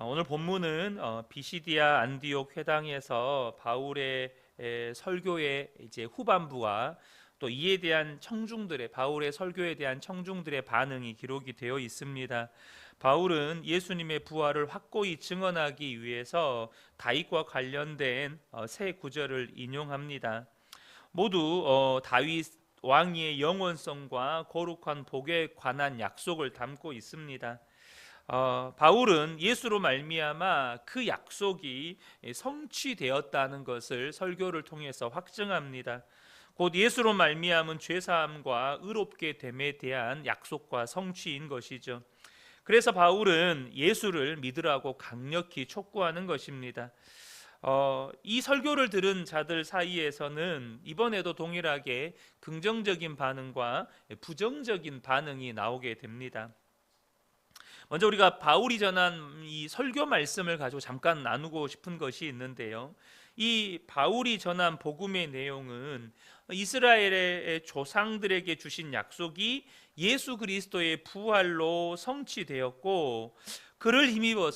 오늘 본문은 비시디아 안디옥 회당에서 바울의 설교의 이제 후반부와 또 이에 대한 바울의 설교에 대한 청중들의 반응이 기록이 되어 있습니다. 바울은 예수님의 부활을 확고히 증언하기 위해서 다윗과 관련된 세 구절을 인용합니다. 모두 다윗 왕의 영원성과 거룩한 복에 관한 약속을 담고 있습니다. 바울은 예수로 말미암아 그 약속이 성취되었다는 것을 설교를 통해서 확증합니다. 곧 예수로 말미암은 죄 사함과 의롭게 됨에 대한 약속과 성취인 것이죠. 그래서 바울은 예수를 믿으라고 강력히 촉구하는 것입니다. 이 설교를 들은 자들 사이에서는 이번에도 동일하게 긍정적인 반응과 부정적인 반응이 나오게 됩니다. 먼저 우리가 바울이 전한 이 설교 말씀을 가지고 잠깐 나누고 싶은 것이 있는데요. 이 바울이 전한 복음의 내용은 이스라엘의 조상들에게 주신 약속이 예수 그리스도의 부활로 성취되었고,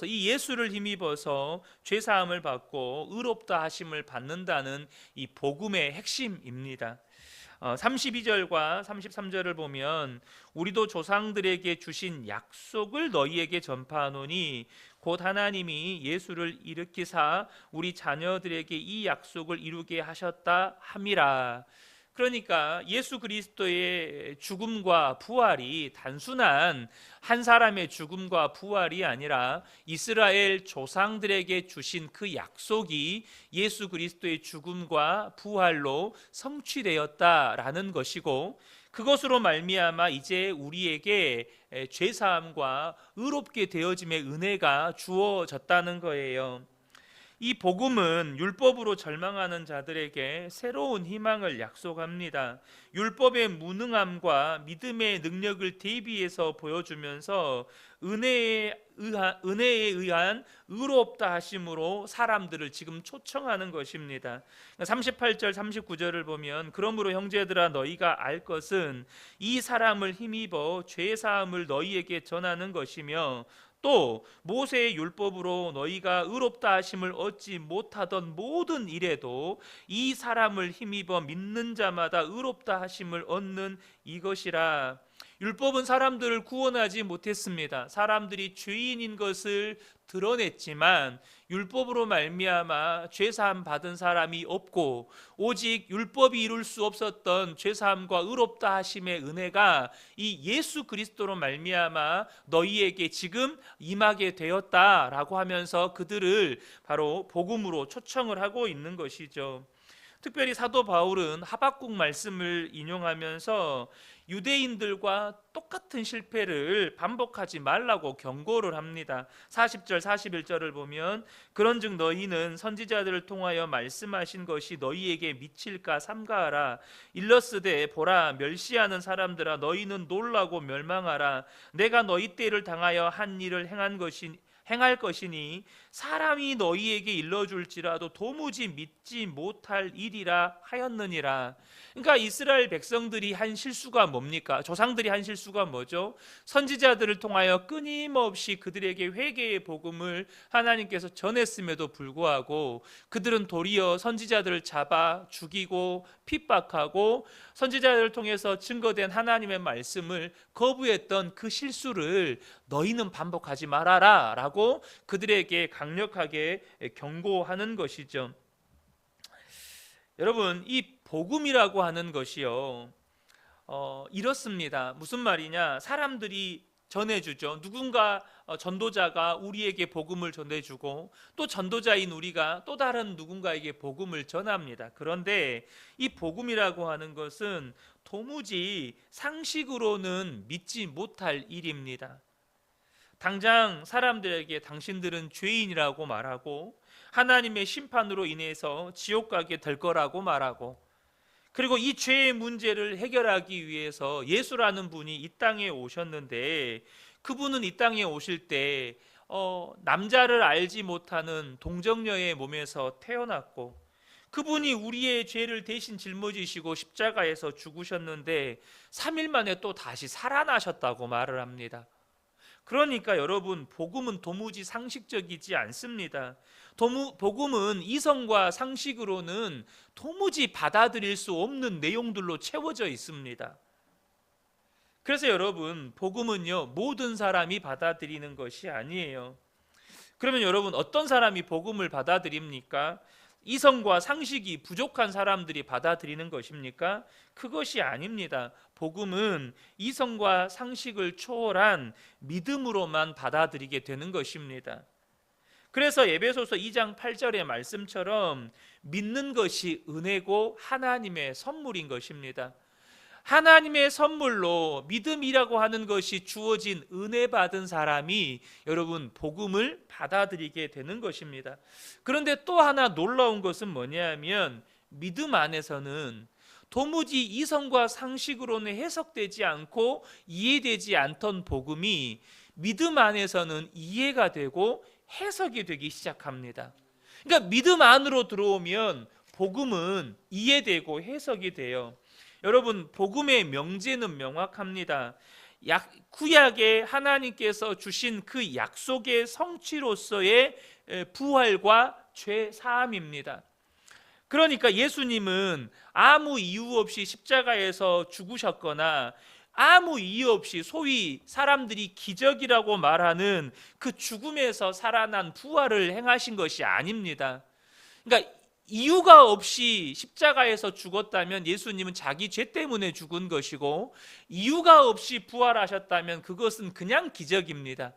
이 예수를 힘입어서 죄 사함을 받고 의롭다 하심을 받는다는 이 복음의 핵심입니다. 32절과 33절을 보면 우리도 조상들에게 주신 약속을 너희에게 전파하노니 곧 하나님이 예수를 일으키사 우리 자녀들에게 이 약속을 이루게 하셨다 함이라. 그러니까 예수 그리스도의 죽음과 부활이 단순한 한 사람의 죽음과 부활이 아니라 이스라엘 조상들에게 주신 그 약속이 예수 그리스도의 죽음과 부활로 성취되었다라는 것이고, 그것으로 말미암아 이제 우리에게 죄 사함과 의롭게 되어짐의 은혜가 주어졌다는 거예요. 이 복음은 율법으로 절망하는 자들에게 새로운 희망을 약속합니다. 율법의 무능함과 믿음의 능력을 대비해서 보여주면서 은혜에 의한 의롭다 하심으로 사람들을 지금 초청하는 것입니다. 38절 39절을 보면 그러므로 형제들아 너희가 알 것은 이 사람을 힘입어 죄 사함을 너희에게 전하는 것이며 또 모세의 율법으로 너희가 의롭다 하심을 얻지 못하던 모든 일에도 이 사람을 힘입어 믿는 자마다 의롭다 하심을 얻는 이것이라. 율법은 사람들을 구원하지 못했습니다. 사람들이 죄인인 것을 드러냈지만 율법으로 말미암아 죄사함 받은 사람이 없고, 오직 율법이 이룰 수 없었던 죄사함과 의롭다 하심의 은혜가 이 예수 그리스도로 말미암아 너희에게 지금 임하게 되었다라고 하면서 그들을 바로 복음으로 초청을 하고 있는 것이죠. 특별히 사도 바울은 하박국 말씀을 인용하면서 유대인들과 똑같은 실패를 반복하지 말라고 경고를 합니다. 40절 41절을 보면 그런즉 너희는 선지자들을 통하여 말씀하신 것이 너희에게 미칠까 삼가하라. 일러스되 보라 멸시하는 사람들아 너희는 놀라고 멸망하라. 내가 너희 때를 당하여 한 일을 행할 것이니 사람이 너희에게 일러줄지라도 도무지 믿지 못할 일이라 하였느니라. 그러니까 이스라엘 백성들이 한 실수가 뭡니까? 조상들이 한 실수가 뭐죠? 선지자들을 통하여 끊임없이 그들에게 회개의 복음을 하나님께서 전했음에도 불구하고 그들은 도리어 선지자들을 잡아 죽이고 핍박하고 선지자들을 통해서 증거된 하나님의 말씀을 거부했던 그 실수를 너희는 반복하지 말아라 라고 그들에게 강력하게 경고하는 것이죠. 여러분, 이 복음이라고 하는 것이요, 이렇습니다. 무슨 말이냐? 사람들이 전해주죠. 누군가 전도자가 우리에게 복음을 전해주고 또 전도자인 우리가 또 다른 누군가에게 복음을 전합니다. 그런데 이 복음이라고 하는 것은 도무지 상식으로는 믿지 못할 일입니다. 당장 사람들에게 당신들은 죄인이라고 말하고 하나님의 심판으로 인해서 지옥 가게 될 거라고 말하고, 그리고 이 죄의 문제를 해결하기 위해서 예수라는 분이 이 땅에 오셨는데, 그분은 이 땅에 오실 때 남자를 알지 못하는 동정녀의 몸에서 태어났고, 그분이 우리의 죄를 대신 짊어지시고 십자가에서 죽으셨는데 3일 만에 또 다시 살아나셨다고 말을 합니다. 그러니까 여러분, 복음은 도무지 상식적이지 않습니다. 복음은 이성과 상식으로는 도무지 받아들일 수 없는 내용들로 채워져 있습니다. 그래서 여러분, 복음은요, 모든 사람이 받아들이는 것이 아니에요. 그러면 여러분, 어떤 사람이 복음을 받아들입니까? 이성과 상식이 부족한 사람들이 받아들이는 것입니까? 그것이 아닙니다. 복음은 이성과 상식을 초월한 믿음으로만 받아들이게 되는 것입니다. 그래서 에베소서 2장 8절의 말씀처럼 믿는 것이 은혜고 하나님의 선물인 것입니다. 하나님의 선물로 믿음이라고 하는 것이 주어진 은혜 받은 사람이 여러분 복음을 받아들이게 되는 것입니다. 그런데 또 하나 놀라운 것은 뭐냐면 믿음 안에서는 도무지 이성과 상식으로는 해석되지 않고 이해되지 않던 복음이 믿음 안에서는 이해가 되고 해석이 되기 시작합니다. 그러니까 믿음 안으로 들어오면 복음은 이해되고 해석이 돼요. 여러분, 복음의 명제는 명확합니다. 구약에 하나님께서 주신 그 약속의 성취로서의 부활과 죄 사함입니다. 그러니까 예수님은 아무 이유 없이 십자가에서 죽으셨거나 아무 이유 없이 소위 사람들이 기적이라고 말하는 그 죽음에서 살아난 부활을 행하신 것이 아닙니다. 그러니까 이유가 없이 십자가에서 죽었다면 예수님은 자기 죄 때문에 죽은 것이고, 이유가 없이 부활하셨다면 그것은 그냥 기적입니다.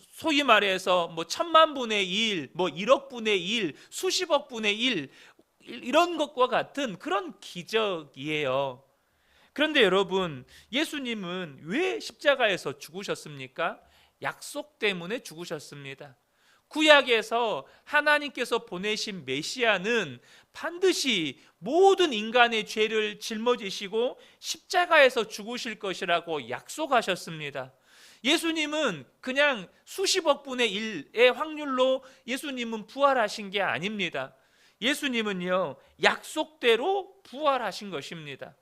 소위 말해서 뭐 1000만분의 1, 뭐 1억분의 1, 수십억분의 1 이런 것과 같은 그런 기적이에요. 그런데 여러분, 예수님은 왜 십자가에서 죽으셨습니까? 약속 때문에 죽으셨습니다. 구약에서 하나님께서 보내신 메시아는 반드시 모든 인간의 죄를 짊어지시고 십자가에서 죽으실 것이라고 약속하셨습니다. 예수님은 그냥 수십억 분의 1의 확률로 예수님은 부활하신 게 아닙니다. 예수님은요, 약속대로 부활하신 것입니다.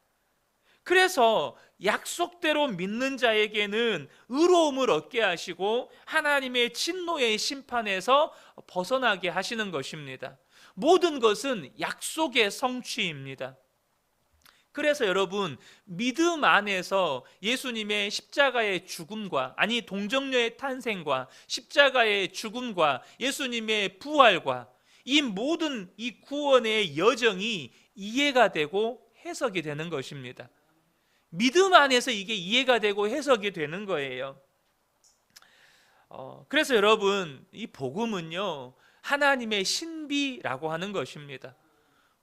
그래서 약속대로 믿는 자에게는 의로움을 얻게 하시고 하나님의 진노의 심판에서 벗어나게 하시는 것입니다. 모든 것은 약속의 성취입니다. 그래서 여러분, 믿음 안에서 예수님의 십자가의 죽음과, 아니 동정녀의 탄생과 십자가의 죽음과 예수님의 부활과 이 모든 이 구원의 여정이 이해가 되고 해석이 되는 것입니다. 믿음 안에서 이게 이해가 되고 해석이 되는 거예요. 그래서 여러분, 이 복음은요, 하나님의 신비라고 하는 것입니다.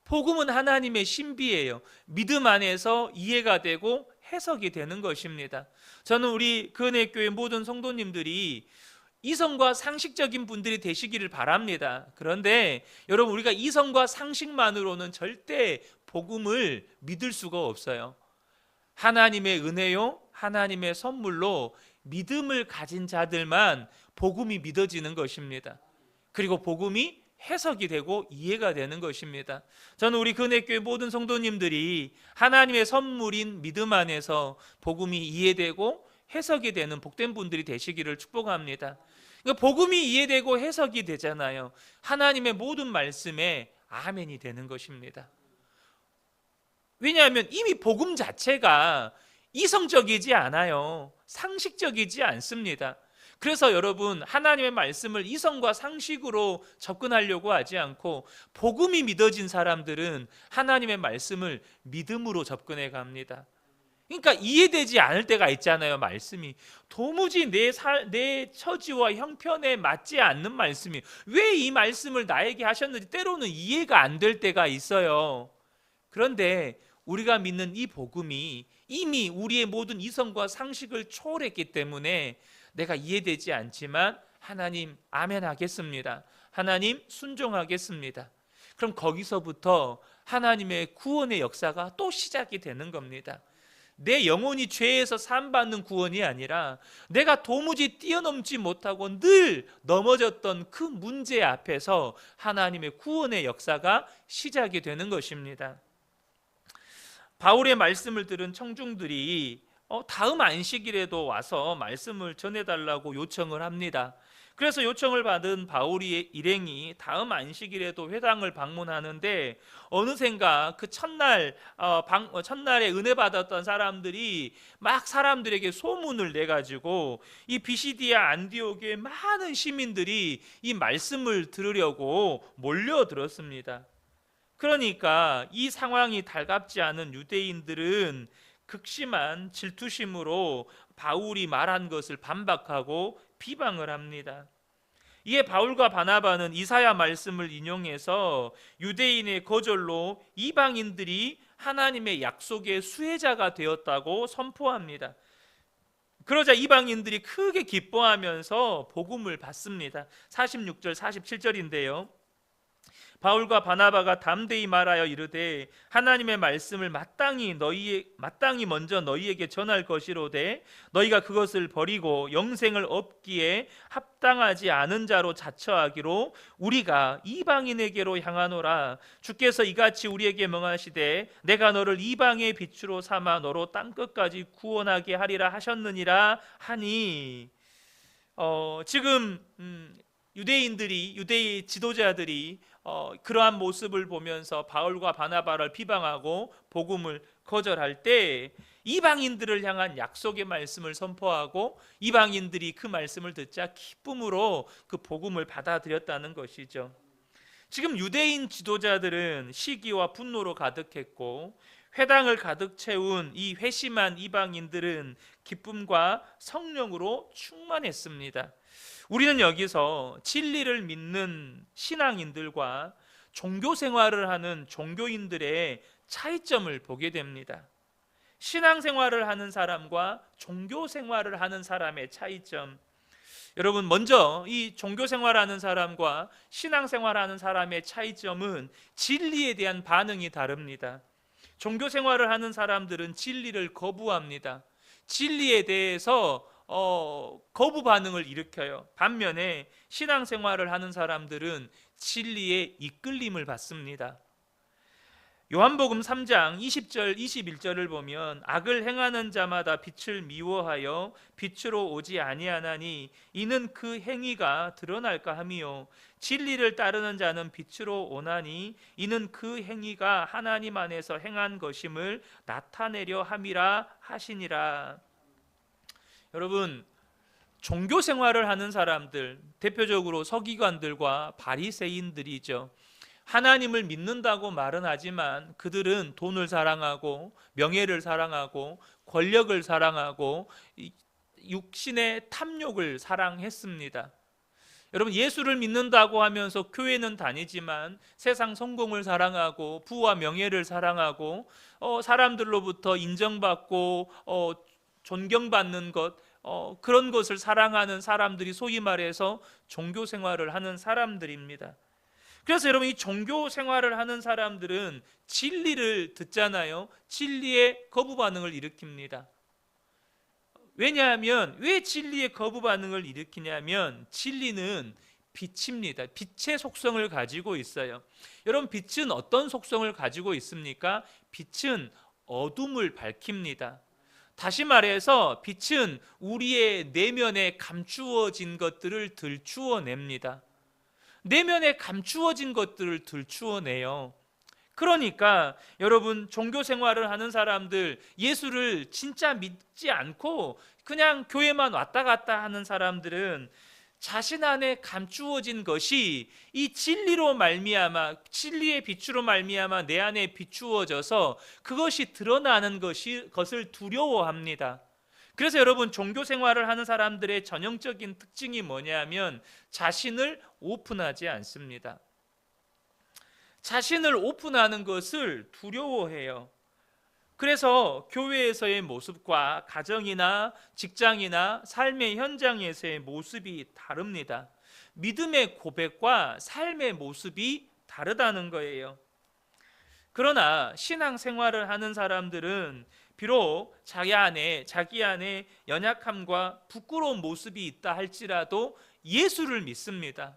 복음은 하나님의 신비예요. 믿음 안에서 이해가 되고 해석이 되는 것입니다. 저는 우리 그은혜교회 모든 성도님들이 이성과 상식적인 분들이 되시기를 바랍니다. 그런데 여러분, 우리가 이성과 상식만으로는 절대 복음을 믿을 수가 없어요. 하나님의 은혜요, 하나님의 선물로 믿음을 가진 자들만 복음이 믿어지는 것입니다. 그리고 복음이 해석이 되고 이해가 되는 것입니다. 저는 우리 근혜교회 모든 성도님들이 하나님의 선물인 믿음 안에서 복음이 이해되고 해석이 되는 복된 분들이 되시기를 축복합니다. 그러니까 복음이 이해되고 해석이 되잖아요. 하나님의 모든 말씀에 아멘이 되는 것입니다. 왜냐하면 이미 복음 자체가 이성적이지 않아요. 상식적이지 않습니다. 그래서 여러분, 하나님의 말씀을 이성과 상식으로 접근하려고 하지 않고 복음이 믿어진 사람들은 하나님의 말씀을 믿음으로 접근해 갑니다. 그러니까 이해되지 않을 때가 있잖아요. 말씀이 도무지 내 처지와 형편에 맞지 않는 말씀이, 왜 이 말씀을 나에게 하셨는지 때로는 이해가 안 될 때가 있어요. 그런데 우리가 믿는 이 복음이 이미 우리의 모든 이성과 상식을 초월했기 때문에 내가 이해되지 않지만 하나님 아멘 하겠습니다. 하나님 순종하겠습니다. 그럼 거기서부터 하나님의 구원의 역사가 또 시작이 되는 겁니다. 내 영혼이 죄에서 사함받는 구원이 아니라 내가 도무지 뛰어넘지 못하고 늘 넘어졌던 그 문제 앞에서 하나님의 구원의 역사가 시작이 되는 것입니다. 바울의 말씀을 들은 청중들이 다음 안식일에도 와서 말씀을 전해달라고 요청을 합니다. 그래서 요청을 받은 바울이 일행이 다음 안식일에도 회당을 방문하는데 어느샌가 그 첫날에 은혜 받았던 사람들이 막 사람들에게 소문을 내 가지고 이 비시디아 안디옥의 많은 시민들이 이 말씀을 들으려고 몰려들었습니다. 그러니까 이 상황이 달갑지 않은 유대인들은 극심한 질투심으로 바울이 말한 것을 반박하고 비방을 합니다. 이에 바울과 바나바는 이사야 말씀을 인용해서 유대인의 거절로 이방인들이 하나님의 약속의 수혜자가 되었다고 선포합니다. 그러자 이방인들이 크게 기뻐하면서 복음을 받습니다. 46절 47절인데요. 바울과 바나바가 담대히 말하여 이르되 하나님의 말씀을 마땅히 먼저 너희에게 전할 것이로되 너희가 그것을 버리고 영생을 얻기에 합당하지 않은 자로 자처하기로 우리가 이방인에게로 향하노라. 주께서 이같이 우리에게 명하시되 내가 너를 이방의 빛으로 삼아 너로 땅 끝까지 구원하게 하리라 하셨느니라 하니 지금 유대의 지도자들이 그러한 모습을 보면서 바울과 바나바를 비방하고 복음을 거절할 때 이방인들을 향한 약속의 말씀을 선포하고 이방인들이 그 말씀을 듣자 기쁨으로 그 복음을 받아들였다는 것이죠. 지금 유대인 지도자들은 시기와 분노로 가득했고 회당을 가득 채운 이 회심한 이방인들은 기쁨과 성령으로 충만했습니다. 우리는 여기서 진리를 믿는 신앙인들과 종교 생활을 하는 종교인들의 차이점을 보게 됩니다. 신앙 생활을 하는 사람과 종교 생활을 하는 사람의 차이점. 여러분, 먼저 이 종교 생활하는 사람과 신앙 생활하는 사람의 차이점은 진리에 대한 반응이 다릅니다. 종교 생활을 하는 사람들은 진리를 거부합니다. 진리에 대해서 거부 반응을 일으켜요. 반면에 신앙생활을 하는 사람들은 진리에 이끌림을 받습니다. 요한복음 3장 20절 21절을 보면 악을 행하는 자마다 빛을 미워하여 빛으로 오지 아니하나니 이는 그 행위가 드러날까 함이요 진리를 따르는 자는 빛으로 오나니 이는 그 행위가 하나님 안에서 행한 것임을 나타내려 함이라 하시니라. 여러분, 종교 생활을 하는 사람들, 대표적으로 서기관들과 바리새인들이죠. 하나님을 믿는다고 말은 하지만 그들은 돈을 사랑하고 명예를 사랑하고 권력을 사랑하고 육신의 탐욕을 사랑했습니다. 여러분, 예수를 믿는다고 하면서 교회는 다니지만 세상 성공을 사랑하고 부와 명예를 사랑하고 사람들로부터 인정받고 존경받는 것, 그런 것을 사랑하는 사람들이 소위 말해서 종교 생활을 하는 사람들입니다. 그래서 여러분, 이 종교 생활을 하는 사람들은 진리를 듣잖아요. 진리의 거부 반응을 일으킵니다. 왜냐하면 왜 진리의 거부 반응을 일으키냐면 진리는 빛입니다. 빛의 속성을 가지고 있어요. 여러분, 빛은 어떤 속성을 가지고 있습니까? 빛은 어둠을 밝힙니다. 다시 말해서 빛은 우리의 내면에 감추어진 것들을 들추어냅니다. 내면에 감추어진 것들을 들추어내요. 그러니까 여러분, 종교 생활을 하는 사람들, 예수를 진짜 믿지 않고 그냥 교회만 왔다 갔다 하는 사람들은 자신 안에 감추어진 것이 이 진리로 말미암아, 진리의 빛으로 말미암아 내 안에 비추어져서 그것이 드러나는 것을 두려워합니다. 그래서 여러분, 종교 생활을 하는 사람들의 전형적인 특징이 뭐냐면 자신을 오픈하지 않습니다. 자신을 오픈하는 것을 두려워해요. 그래서 교회에서의 모습과 가정이나 직장이나 삶의 현장에서의 모습이 다릅니다. 믿음의 고백과 삶의 모습이 다르다는 거예요. 그러나 신앙생활을 하는 사람들은 비록 자기 안에 연약함과 부끄러운 모습이 있다 할지라도 예수를 믿습니다.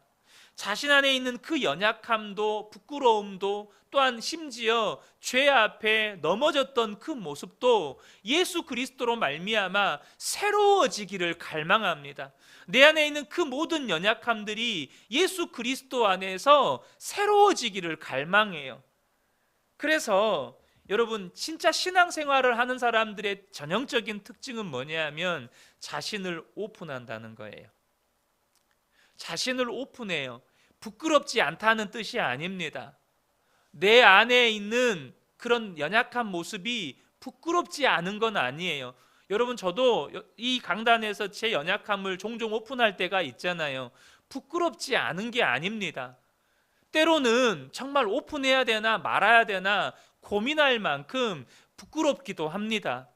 자신 안에 있는 그 연약함도 부끄러움도 또한 심지어 죄 앞에 넘어졌던 그 모습도 예수 그리스도로 말미암아 새로워지기를 갈망합니다. 내 안에 있는 그 모든 연약함들이 예수 그리스도 안에서 새로워지기를 갈망해요. 그래서 여러분, 진짜 신앙생활을 하는 사람들의 전형적인 특징은 뭐냐면 자신을 오픈한다는 거예요. 자신을 오픈해요. 부끄럽지 않다는 뜻이 아닙니다. 내 안에 있는 그런 연약한 모습이 부끄럽지 않은 건 아니에요. 여러분, 저도 이 강단에서 제 연약함을 종종 오픈할 때가 있잖아요. 부끄럽지 않은 게 아닙니다. 때로는 정말 오픈해야 되나 말아야 되나 고민할 만큼 부끄럽기도 합니다.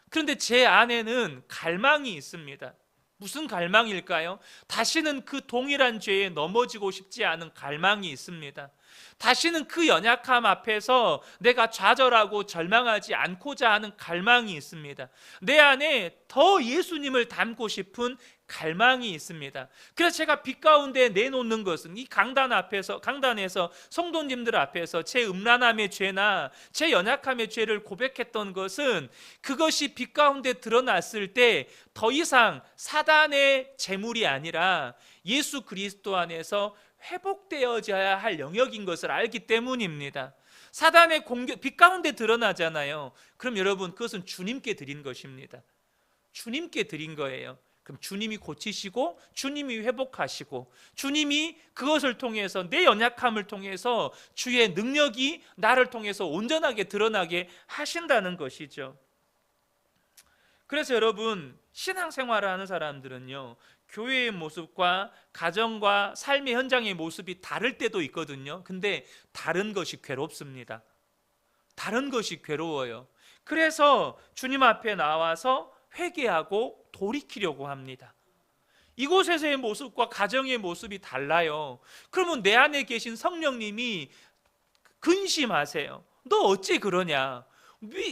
그런데 제 안에는 갈망이 있습니다. 무슨 갈망일까요? 다시는 그 동일한 죄에 넘어지고 싶지 않은 갈망이 있습니다. 다시는 그 연약함 앞에서 내가 좌절하고 절망하지 않고자 하는 갈망이 있습니다. 내 안에 더 예수님을 닮고 싶은 갈망이 있습니다. 그래서 제가 빛 가운데 내놓는 것은 이 강단에서 성도님들 앞에서 제 음란함의 죄나 제 연약함의 죄를 고백했던 것은 그것이 빛 가운데 드러났을 때 더 이상 사단의 재물이 아니라 예수 그리스도 안에서 회복되어져야 할 영역인 것을 알기 때문입니다. 사단의 공격, 빛 가운데 드러나잖아요. 그럼 여러분, 그것은 주님께 드린 것입니다. 주님께 드린 거예요. 그럼 주님이 고치시고 주님이 회복하시고 주님이 그것을 통해서 내 연약함을 통해서 주의 능력이 나를 통해서 온전하게 드러나게 하신다는 것이죠. 그래서 여러분, 신앙생활을 하는 사람들은요, 교회의 모습과 가정과 삶의 현장의 모습이 다를 때도 있거든요. 근데 다른 것이 괴롭습니다. 다른 것이 괴로워요. 그래서 주님 앞에 나와서 회개하고 돌이키려고 합니다. 이곳에서의 모습과 가정의 모습이 달라요. 그러면 내 안에 계신 성령님이 근심하세요. 너 어찌 그러냐?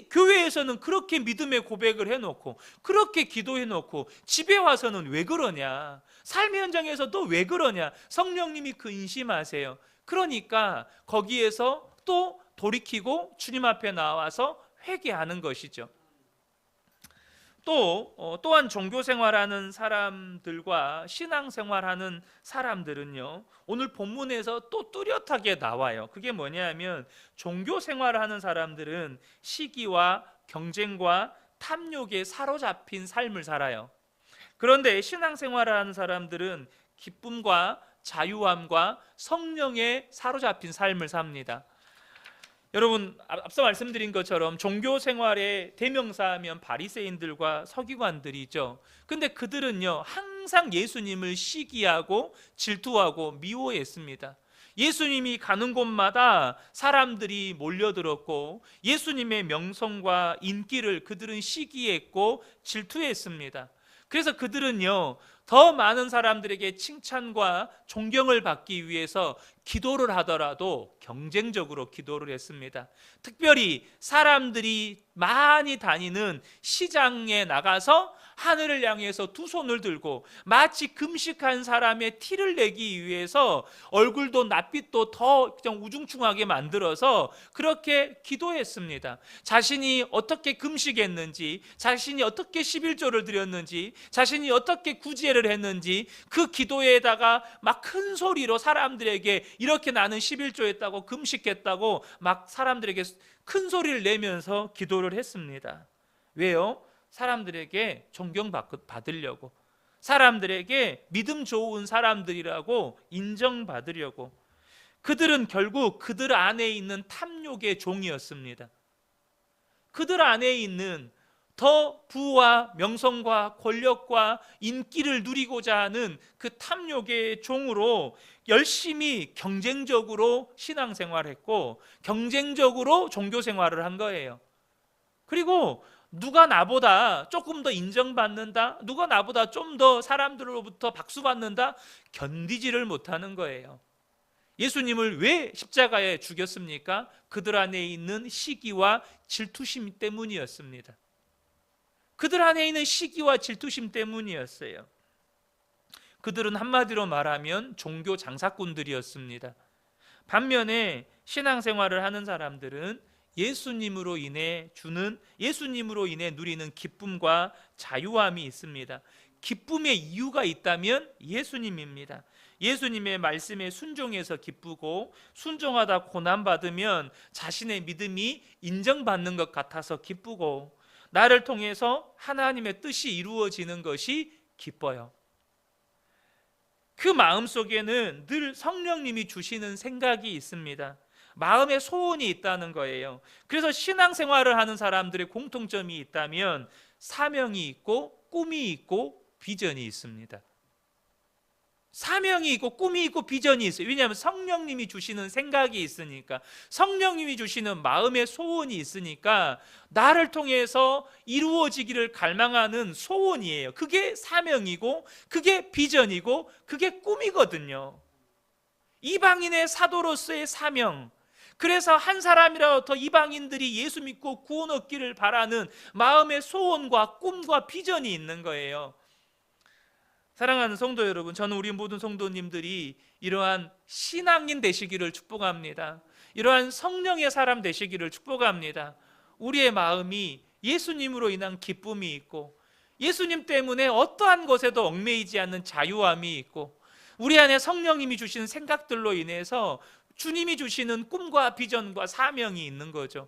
교회에서는 그렇게 믿음의 고백을 해놓고 그렇게 기도해놓고 집에 와서는 왜 그러냐? 삶의 현장에서 너 왜 그러냐? 성령님이 근심하세요. 그러니까 거기에서 또 돌이키고 주님 앞에 나와서 회개하는 것이죠. 또한 종교생활하는 사람들과 신앙생활하는 사람들은요, 오늘 본문에서 또 뚜렷하게 나와요. 그게 뭐냐면 종교생활하는 사람들은 시기와 경쟁과 탐욕에 사로잡힌 삶을 살아요. 그런데 신앙생활을 하는 사람들은 기쁨과 자유함과 성령에 사로잡힌 삶을 삽니다. 여러분, 앞서 말씀드린 것처럼 종교 생활의 대명사하면 바리새인들과 서기관들이죠. 근데 그들은요, 항상 예수님을 시기하고 질투하고 미워했습니다. 예수님이 가는 곳마다 사람들이 몰려들었고 예수님의 명성과 인기를 그들은 시기했고 질투했습니다. 그래서 그들은요, 더 많은 사람들에게 칭찬과 존경을 받기 위해서 기도를 하더라도 경쟁적으로 기도를 했습니다. 특별히 사람들이 많이 다니는 시장에 나가서 하늘을 향해서 두 손을 들고 마치 금식한 사람의 티를 내기 위해서 얼굴도 낯빛도 더 그냥 우중충하게 만들어서 그렇게 기도했습니다. 자신이 어떻게 금식했는지, 자신이 어떻게 11조를 드렸는지, 자신이 어떻게 구제를 했는지 그 기도에다가 막 큰 소리로 사람들에게 이렇게 나는 11조 했다고 금식했다고 막 사람들에게 큰 소리를 내면서 기도를 했습니다. 왜요? 사람들에게 존경받으려고, 사람들에게 믿음 좋은 사람들이라고 인정받으려고. 그들은 결국 그들 안에 있는 탐욕의 종이었습니다. 그들 안에 있는 더 부와 명성과 권력과 인기를 누리고자 하는 그 탐욕의 종으로 열심히 경쟁적으로 신앙생활했고 경쟁적으로 종교생활을 한 거예요. 그리고 누가 나보다 조금 더 인정받는다, 누가 나보다 좀 더 사람들로부터 박수받는다, 견디지를 못하는 거예요. 예수님을 왜 십자가에 죽였습니까? 그들 안에 있는 시기와 질투심 때문이었습니다. 그들 안에 있는 시기와 질투심 때문이었어요. 그들은 한마디로 말하면 종교 장사꾼들이었습니다. 반면에 신앙생활을 하는 사람들은 예수님으로 인해 누리는 기쁨과 자유함이 있습니다. 기쁨의 이유가 있다면 예수님입니다. 예수님의 말씀에 순종해서 기쁘고, 순종하다 고난받으면 자신의 믿음이 인정받는 것 같아서 기쁘고, 나를 통해서 하나님의 뜻이 이루어지는 것이 기뻐요. 그 마음속에는 늘 성령님이 주시는 생각이 있습니다. 마음의 소원이 있다는 거예요. 그래서 신앙생활을 하는 사람들의 공통점이 있다면 사명이 있고 꿈이 있고 비전이 있습니다. 사명이 있고 꿈이 있고 비전이 있어요. 왜냐하면 성령님이 주시는 생각이 있으니까, 성령님이 주시는 마음의 소원이 있으니까 나를 통해서 이루어지기를 갈망하는 소원이에요. 그게 사명이고 그게 비전이고 그게 꿈이거든요. 이방인의 사도로서의 사명, 그래서 한 사람이라도 더 이방인들이 예수 믿고 구원 얻기를 바라는 마음의 소원과 꿈과 비전이 있는 거예요. 사랑하는 성도 여러분, 저는 우리 모든 성도님들이 이러한 신앙인 되시기를 축복합니다. 이러한 성령의 사람 되시기를 축복합니다. 우리의 마음이 예수님으로 인한 기쁨이 있고, 예수님 때문에 어떠한 것에도 얽매이지 않는 자유함이 있고, 우리 안에 성령님이 주신 생각들로 인해서 주님이 주시는 꿈과 비전과 사명이 있는 거죠.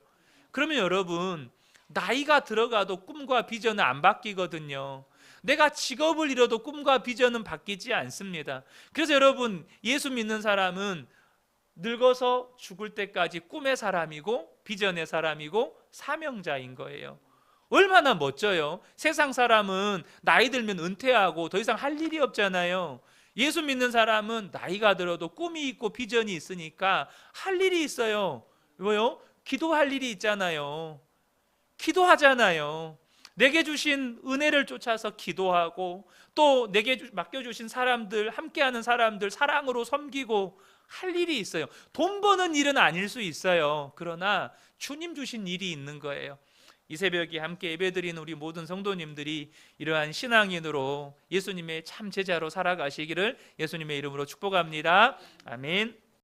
그러면 여러분, 나이가 들어가도 꿈과 비전은 안 바뀌거든요. 내가 직업을 잃어도 꿈과 비전은 바뀌지 않습니다. 그래서 여러분, 예수 믿는 사람은 늙어서 죽을 때까지 꿈의 사람이고 비전의 사람이고 사명자인 거예요. 얼마나 멋져요. 세상 사람은 나이 들면 은퇴하고 더 이상 할 일이 없잖아요. 예수 믿는 사람은 나이가 들어도 꿈이 있고 비전이 있으니까 할 일이 있어요. 왜요? 기도할 일이 있잖아요. 기도하잖아요. 내게 주신 은혜를 쫓아서 기도하고, 또 내게 맡겨주신 사람들, 함께하는 사람들 사랑으로 섬기고 할 일이 있어요. 돈 버는 일은 아닐 수 있어요. 그러나 주님 주신 일이 있는 거예요. 이 새벽에 함께 예배드리는 우리 모든 성도님들이 이러한 신앙인으로 예수님의 참 제자로 살아가시기를 예수님의 이름으로 축복합니다. 아멘.